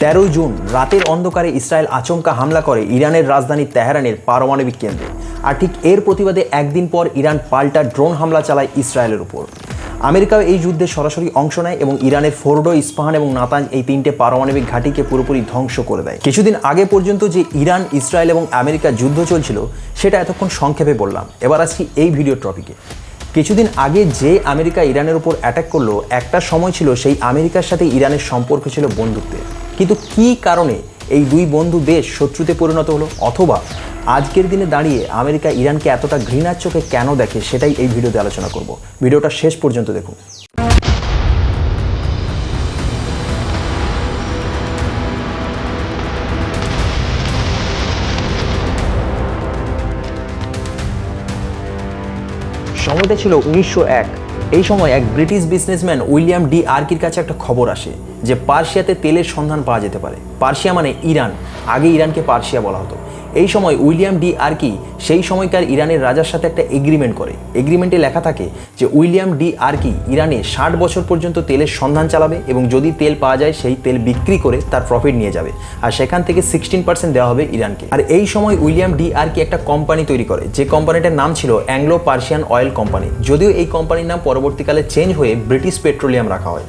13 June রাতের অন্ধকারে Israel আচমকা হামলা করে ইরানের রাজধানী তেহরানের পারমাণবিক কেন্দ্রে। আর ঠিক এর প্রতিবাদে একদিন পর ইরান পাল্টা ড্রোন হামলা চালায় ইসরায়েলের উপর। আমেরিকাও এই যুদ্ধে সরাসরি অংশ নেয় এবং ইরানের ফোর্ডো, ইস্পাহান এবং নাতাঞ্জ এই 3টে পারমাণবিক ঘাঁটিকে পুরোপুরি ধ্বংস করে দেয়। কিছুদিন আগে পর্যন্ত যে ইরান, ইসরায়েল এবং আমেরিকার যুদ্ধ চলছিল সেটা এতক্ষণ সংক্ষেপে বললাম। এবার আসছি এই ভিডিও টপিকে। কিছুদিন আগে যে আমেরিকা ইরানের উপর অ্যাটাক করলো, একটা সময় ছিল সেই আমেরিকার সাথে ইরানের সম্পর্ক ছিল বন্ধুত্বের। কিন্তু কী কারণে এই দুই বন্ধু দেশ শত্রুতে পরিণত হলো, অথবা আজকের দিনে দাঁড়িয়ে আমেরিকা ইরানকে এতটা ঘৃণার চোখে কেন দেখে, সেটাই এই ভিডিওতে আলোচনা করব। ভিডিওটা শেষ পর্যন্ত দেখুন। সময়টা ছিল 1901। এই সময় এক ব্রিটিশ বিজনেসম্যান উইলিয়াম ডি আর্কির কাছে একটা খবর আসে যে পার্সিয়াতে তেলের সন্ধান পাওয়া যেতে পারে। পার্সিয়া মানে ইরান, আগে ইরানকে পার্সিয়া বলা হতো। এই সময় উইলিয়াম ডি আর্কি সেই সময়কার ইরানের রাজার সাথে একটা এগ্রিমেন্ট করে। এগ্রিমেন্টে লেখা থাকে যে উইলিয়াম ডি আর্কি ইরানে 60 বছর পর্যন্ত তেলের সন্ধান চালাবে এবং যদি তেল পাওয়া যায় সেই তেল বিক্রি করে তার প্রফিট নিয়ে যাবে, আর সেখান থেকে 16% দেওয়া হবে ইরানকে। আর এই সময় উইলিয়াম ডি আর্কি একটা কোম্পানি তৈরি করে, যে কোম্পানিটার নাম ছিল অ্যাংলো পার্সিয়ান অয়েল কোম্পানি। যদিও এই কোম্পানির নাম পরবর্তীকালে চেঞ্জ হয়ে ব্রিটিশ পেট্রোলিয়াম রাখা হয়।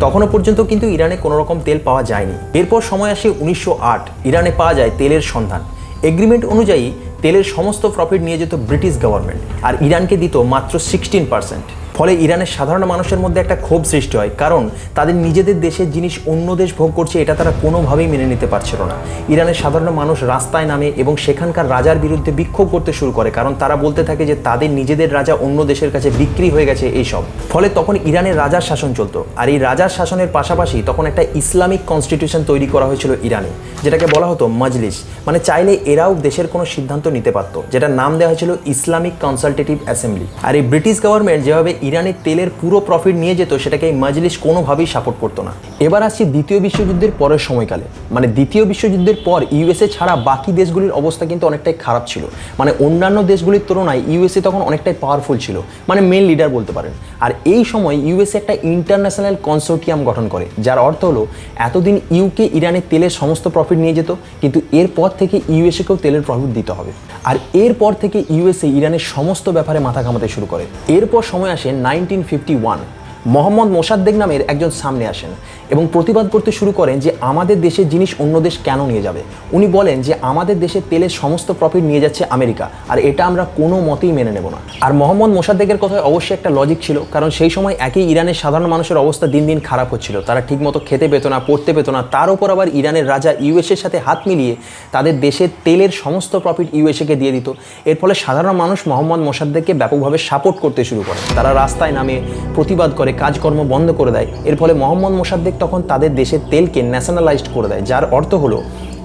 তখনও পর্যন্ত কিন্তু ইরানে কোনো রকম তেল পাওয়া যায়নি। এরপর সময় আসে 1908। ইরানে পাওয়া যায় তেলের সন্ধান। এগ্রিমেন্ট অনুযায়ী তেলের সমস্ত প্রফিট নিয়ে যেত ব্রিটিশ গভর্নমেন্ট, আর ইরানকে দিত মাত্র 16%। ফলে ইরানের সাধারণ মানুষের মধ্যে একটা ক্ষোভ সৃষ্টি হয়, কারণ তাদের নিজেদের দেশের জিনিস অন্য দেশ ভোগ করছে, এটা তারা কোনোভাবেই মেনে নিতে পারছিল না। ইরানের সাধারণ মানুষ রাস্তায় নামে এবং সেখানকার রাজার বিরুদ্ধে বিক্ষোভ করতে শুরু করে, কারণ তারা বলতে থাকে যে তাদের নিজেদের রাজা অন্য দেশের কাছে বিক্রি হয়ে গেছে এইসব। ফলে তখন ইরানের রাজার শাসন চলতো, আর এই রাজার শাসনের পাশাপাশি তখন একটা ইসলামিক কনস্টিটিউশন তৈরি করা হয়েছিল ইরানে, যেটাকে বলা হতো মজলিস। মানে চাইলে এরাও দেশের কোনো সিদ্ধান্ত নিতে পারতো, যেটার নাম দেওয়া হয়েছিল ইসলামিক কনসালটেটিভ অ্যাসেম্বলি। আর এই ব্রিটিশ গভর্নমেন্ট যেভাবে ইরানের তেলের পুরো প্রফিট নিয়ে যেত, সেটাকে এই মজলিস কোনোভাবেই সাপোর্ট করতো না। এবার আসছি দ্বিতীয় বিশ্বযুদ্ধের পরের সময়কালে। মানে দ্বিতীয় বিশ্বযুদ্ধের পর ইউএসএ ছাড়া বাকি দেশগুলির অবস্থা কিন্তু অনেকটাই খারাপ ছিল। মানে অন্যান্য দেশগুলির তুলনায় ইউএসএ তখন অনেকটাই পাওয়ারফুল ছিল, মানে মেন লিডার বলতে পারেন। আর এই সময় ইউএসএ একটা ইন্টারন্যাশনাল কনসোর্টিয়াম গঠন করে, যার অর্থ হলো এতদিন ইউকে ইরানের তেলের সমস্ত প্রফিট নিয়ে যেত, কিন্তু এরপর থেকে ইউএসএকেও তেলের প্রফিট দিতে হবে। আর এরপর থেকে ইউএসএ ইরানের সমস্ত ব্যাপারে মাথা ঘামাতে শুরু করে। এরপর সময় আসে 1951। মোহাম্মদ মোসাদ্দেক নামের একজন সামনে আসেন এবং প্রতিবাদ করতে শুরু করেন যে আমাদের দেশের জিনিস অন্য দেশ কেন নিয়ে যাবে। উনি বলেন যে আমাদের দেশের তেলের সমস্ত প্রফিট নিয়ে যাচ্ছে আমেরিকা, আর এটা আমরা কোনো মতেই মেনে নেব না। আর মোহাম্মদ মোসাদ্দেকের কথায় অবশ্যই একটা লজিক ছিল, কারণ সেই সময় একই ইরানের সাধারণ মানুষের অবস্থা দিন দিন খারাপ হচ্ছিল। তারা ঠিকমতো খেতে পেত না, পড়তে পেত না। তার উপর আবার ইরানের রাজা ইউএসএর সাথে হাত মিলিয়ে তাদের দেশের তেলের সমস্ত প্রফিট ইউএসএকে দিয়ে দিত। এর ফলে সাধারণ মানুষ মোহাম্মদ মোসাদ্দেককে ব্যাপকভাবে সাপোর্ট করতে শুরু করে। তারা রাস্তায় নামে, প্রতিবাদ করে, কাজকর্ম বন্ধ করে দেয়। এর ফলে মোহাম্মদ মোসাদ্দেক তখন তাদের দেশের তেলকে ন্যাশনালাইজড করে দেয়, যার অর্থ হলো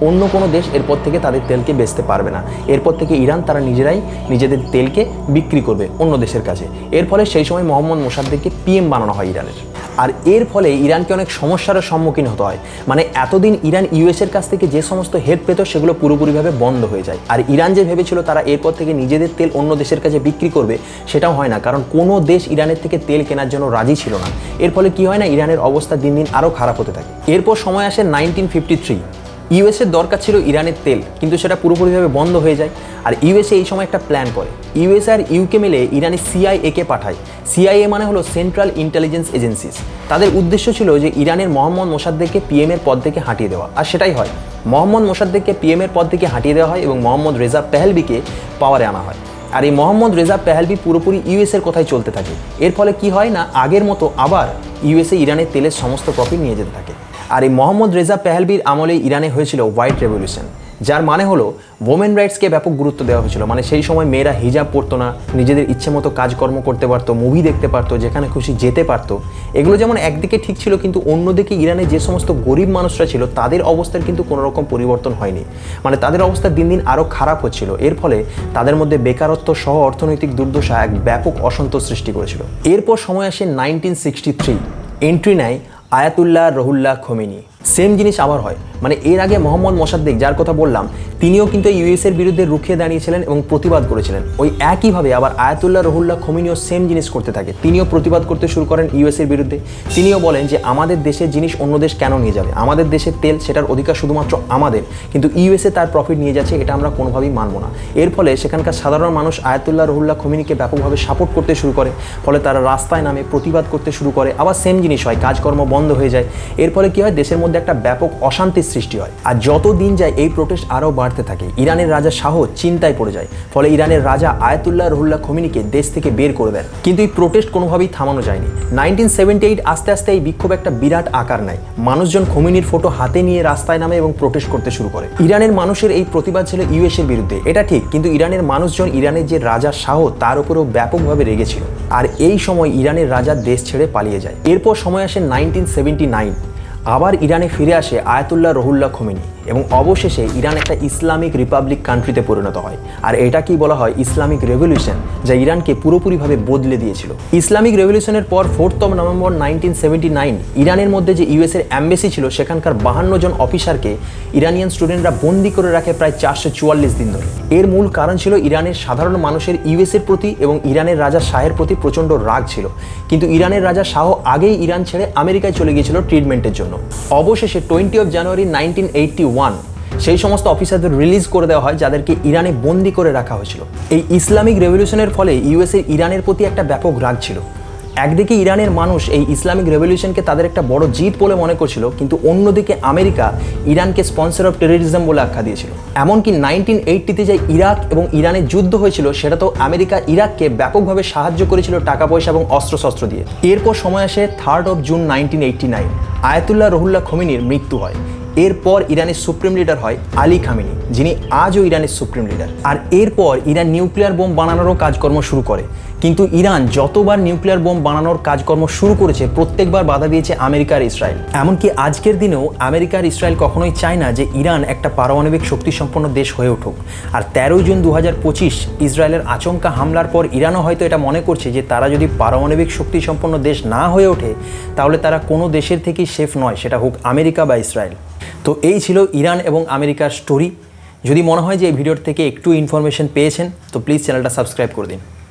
অন্য কোনো দেশ এরপর থেকে তাদের তেলকে বেচতে পারবে না। এরপর থেকে ইরান তারা নিজেরাই নিজেদের তেলকে বিক্রি করবে অন্য দেশের কাছে। এর ফলে সেই সময় মোহাম্মদ মোসাদ্দেককে পিএম বানানো হয় ইরানের। আর এর ফলে ইরানকে অনেক সমস্যার সম্মুখীন হতে হয়। মানে এতদিন ইরান ইউএসের কাছ থেকে যে সমস্ত হেল্প পেত সেগুলো পুরোপুরিভাবে বন্ধ হয়ে যায়। আর ইরান যে ভেবেছিল তারা এরপর থেকে নিজেদের তেল অন্য দেশের কাছে বিক্রি করবে, সেটাও হয় না, কারণ কোনো দেশ ইরানের থেকে তেল কেনার জন্য রাজি ছিল না। এর ফলে কি হয় না, ইরানের অবস্থা দিন দিন আরও খারাপ হতে থাকে। এরপর সময় আসে 1953। ইউএসের দরকার ছিল ইরানের তেল, কিন্তু সেটা পুরোপুরিভাবে বন্ধ হয়ে যায়। আর ইউএসএ এই সময় একটা প্ল্যান করে। ইউএসএ আর ইউকে মিলে ইরানি সিআইএকে পাঠায়। সিআইএ মানে হলো সেন্ট্রাল ইন্টেলিজেন্স এজেন্সিস। তাদের উদ্দেশ্য ছিল যে ইরানের মোহাম্মদ মোসাদ্দেককে পিএমের পদ থেকে হাঁটিয়ে দেওয়া, আর সেটাই হয়। মোহাম্মদ মোসাদ্দেককে পিএমের পদ থেকে হাঁটিয়ে দেওয়া হয় এবং মোহাম্মদ রেজা পেহেলভিকে পাওয়ারে আনা হয়। আর এই মোহাম্মদ রেজা পেহেলভি পুরোপুরি ইউএসএর কথাই চলতে থাকে। এর ফলে কি হয় না, আগের মতো আবার ইউএসএ ইরানের তেলের সমস্ত প্রফিট নিয়ে যেতে থাকে। আর এই মোহাম্মদ রেজা পেহেলভির আমলে ইরানে হয়েছিল হোয়াইট রেভলিউশন, যার মানে হলো ওমেন রাইটসকে ব্যাপক গুরুত্ব দেওয়া হয়েছিল। মানে সেই সময় মেয়েরা হিজাব পরতো না, নিজেদের ইচ্ছে মতো কাজকর্ম করতে পারতো, মুভি দেখতে পারতো, যেখানে খুশি যেতে পারতো। এগুলো যেমন একদিকে ঠিক ছিল, কিন্তু অন্যদিকে ইরানে যে সমস্ত গরিব মানুষরা ছিল তাদের অবস্থার কিন্তু কোনো রকম পরিবর্তন হয়নি। মানে তাদের অবস্থা দিন দিন আরও খারাপ হচ্ছিল। এর ফলে তাদের মধ্যে বেকারত্ব সহ অর্থনৈতিক দুর্দশা এক ব্যাপক অসন্তোষ সৃষ্টি করেছিল। এরপর সময় আসে 1963। এন্ট্রি নেয় আয়াতুল্লাহ রুহুল্লাহ খোমেনি। সেম জিনিস আবার হয়, মানে এর আগে মোহাম্মদ মোসাদ্দেক যার কথা বললাম তিনিও কিন্তু ইউএসের বিরুদ্ধে রুখে দাঁড়িয়েছিলেন এবং প্রতিবাদ করেছিলেন। ওই একইভাবে আবার আয়াতুল্লাহ রুহুল্লাহ খোমেনিও সেম জিনিস করতে থাকে, তিনিও প্রতিবাদ করতে শুরু করেন ইউএসের বিরুদ্ধে। তিনিও বলেন যে আমাদের দেশের জিনিস অন্য দেশ কেন নিয়ে যাবে, আমাদের দেশের তেল সেটার অধিকার শুধুমাত্র আমাদের, কিন্তু ইউএসএ তার প্রফিট নিয়ে যাচ্ছে, এটা আমরা কোনোভাবেই মানব না। এর ফলে সেখানকার সাধারণ মানুষ আয়াতুল্লাহ রুহুল্লাহ খোমেনিকে ব্যাপকভাবে সাপোর্ট করতে শুরু করে, ফলে তারা রাস্তায় নামে প্রতিবাদ করতে শুরু করে। আবার সেম জিনিস হয়, কাজকর্ম বন্ধ হয়ে যায়। এর ফলে কী হয়, দেশের মধ্যে একটা ব্যাপক অশান্তির সৃষ্টি হয়। আর যত দিন যায় এই প্রোটেস্ট আরও বাড়তে থাকে। ইরানের রাজা শাহ চিন্তায় পড়ে যায়, ফলে ইরানের রাজা আয়াতুল্লাহ রুহুল্লাহ খোমেনিকে দেশ থেকে বের করে দেন। কিন্তু এই প্রোটেস্ট কোনোভাবেই থামানো যায়নি। 1978 আস্তে আস্তে এই বিক্ষোভ একটা বিরাট আকার নেয়। মানুষজন খোমেনির ফটো হাতে নিয়ে রাস্তায় নামে এবং প্রোটেস্ট করতে শুরু করে। ইরানের মানুষের এই প্রতিবাদ ছিল ইউএসের বিরুদ্ধে, এটা ঠিক, কিন্তু ইরানের মানুষজন ইরানের যে রাজা শাহ তার উপরেও ব্যাপকভাবে রেগেছিল। আর এই সময় ইরানের রাজা দেশ ছেড়ে পালিয়ে যায়। এরপর সময় আসে 1979, আবার ইরানে ফিরে আসে আয়াতুল্লাহ রুহুল্লাহ খোমেনি এবং অবশেষে ইরান একটা ইসলামিক রিপাবলিক কান্ট্রিতে পরিণত হয়। আর এটাকেই বলা হয় ইসলামিক রেভলিউশন, যা ইরানকে পুরোপুরিভাবে বদলে দিয়েছিল। ইসলামিক রেভলিউশনের পর 4 নভেম্বর 1979 ইরানের মধ্যে যে ইউএসের অ্যাম্বাসি ছিল সেখানকার 52 জন অফিসারকে ইরানিয়ান স্টুডেন্টরা বন্দি করে রাখে প্রায় 444 দিন ধরে। এর মূল কারণ ছিল ইরানের সাধারণ মানুষের ইউএসের প্রতি এবং ইরানের রাজা শাহের প্রতি প্রচণ্ড রাগ ছিল। কিন্তু ইরানের রাজা শাহ আগেই ইরান ছেড়ে আমেরিকায় চলে গিয়েছিল ট্রিটমেন্টের জন্য। অবশেষে 20 জানুয়ারি 1981 সেই সমস্ত অফিসারদের রিলিজ করে দেওয়া হয় যাদেরকে ইরানে বন্দি করে রাখা হয়েছিল। এই ইসলামিক রেভলিউশনের ফলে ইউএসএ ইরানের প্রতি একটা ব্যাপক রাগ ছিল। একদিকে ইরানের মানুষ এই ইসলামিক রেভলিউশনকে তাদের একটা বড় জিত বলে মনে করছিল, কিন্তু অন্যদিকে আমেরিকা ইরানকে স্পন্সর অফ টেররিজম বলে আখ্যা দিয়েছিল। এমনকি 1980-তে যে ইরাক এবং ইরানের যুদ্ধ হয়েছিল সেটা তো আমেরিকা ইরাককে ব্যাপকভাবে সাহায্য করেছিল টাকা পয়সা এবং অস্ত্রশস্ত্র দিয়ে। এরপর সময় আসে 3 জুন 1989, আয়াতুল্লাহ রুহুল্লাহ খোমেনির মৃত্যু হয়। এরপর ইরানের সুপ্রিম লিডার হয় আলী খামেনি, যিনি আজও ইরানের সুপ্রিম লিডার। আর এরপর ইরান নিউক্লিয়ার বোম বানানোরও কাজকর্ম শুরু করে, কিন্তু ইরান যতবার নিউক্লিয়ার বোম বানানোর কাজকর্ম শুরু করেছে প্রত্যেকবার বাধা দিয়েছে আমেরিকা আর ইসরায়েল। এমনকি আজকের দিনেও আমেরিকা আর ইসরায়েল কখনোই চায় না যে ইরান একটা পারমাণবিক শক্তিসম্পন্ন দেশ হয়ে উঠুক। আর 13 জুন 2025 ইসরায়েলের আচমকা হামলার পর ইরানও হয়তো এটা মনে করছে যে তারা যদি পারমাণবিক শক্তিসম্পন্ন দেশ না হয়ে ওঠে তাহলে তারা কোনো দেশের থেকেই সেফ নয়, সেটা হোক আমেরিকা বা ইসরায়েল। তো এই ছিল ইরান এবং আমেরিকার স্টোরি। যদি মনে হয় যে এই ভিডিওর থেকে একটু ইনফরমেশন পেয়েছেন তো প্লিজ চ্যানেলটা সাবস্ক্রাইব করে দিন।